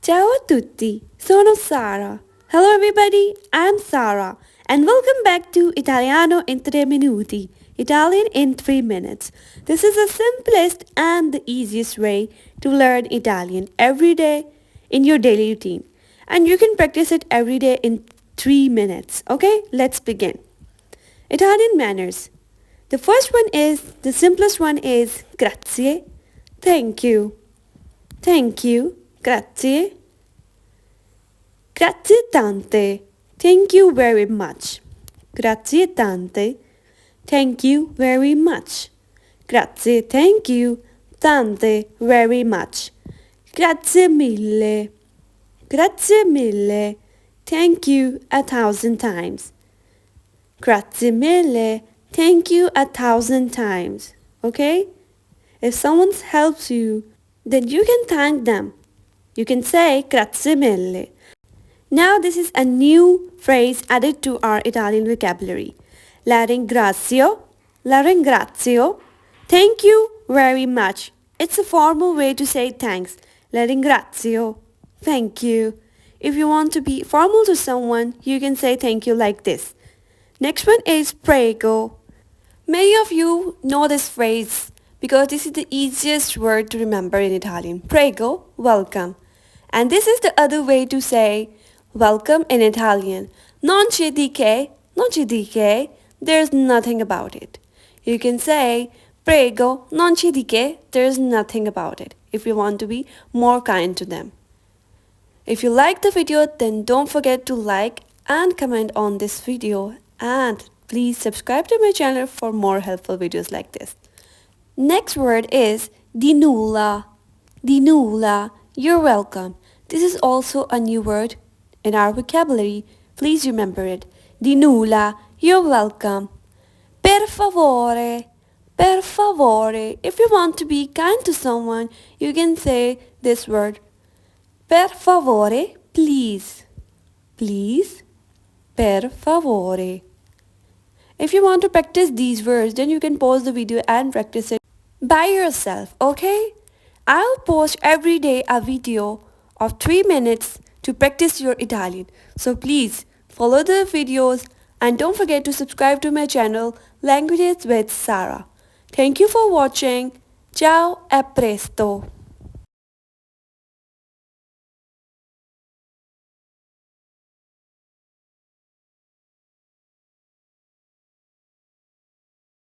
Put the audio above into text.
Ciao a tutti, sono Sara. Hello everybody, I'm Sara and welcome back to Italiano in 3 minuti, Italian in 3 minutes. This is the simplest and the easiest way to learn Italian every day in your daily routine. And you can practice it every day in 3 minutes. Okay, let's begin. Italian manners. The first one is, the simplest one is grazie, thank you, grazie. Grazie tante. Thank you very much. Grazie tante. Thank you very much. Grazie, thank you, tante, very much. Grazie mille. Grazie mille. Thank you 1,000 times. Grazie mille. Thank you 1,000 times. Okay? If someone helps you, then you can thank them. You can say grazie mille. Now this is a new phrase added to our Italian vocabulary. La ringrazio, la ringrazio. Thank you very much. It's a formal way to say thanks. La ringrazio. Thank you. If you want to be formal to someone, you can say thank you like this. Next one is prego. Many of you know this phrase because this is the easiest word to remember in Italian. Prego, welcome. And this is the other way to say welcome in Italian. Non c'è di che, non c'è di che, there's nothing about it. You can say, prego, non c'è di che, there's nothing about it, if you want to be more kind to them. If you like the video, then don't forget to like and comment on this video, and please subscribe to my channel for more helpful videos like this. Next word is di nulla. Di nulla, you're welcome. This is also a new word in our vocabulary. Please remember it. Di nulla, you're welcome. Per favore, per favore. If you want to be kind to someone, you can say this word. Per favore, please. Please. Per favore. If you want to practice these words, then you can pause the video and practice it by yourself, okay? I'll post every day a video of 3 minutes to practice your Italian. So please follow the videos and don't forget to subscribe to my channel Languages with Sara. Thank you for watching. Ciao, a presto.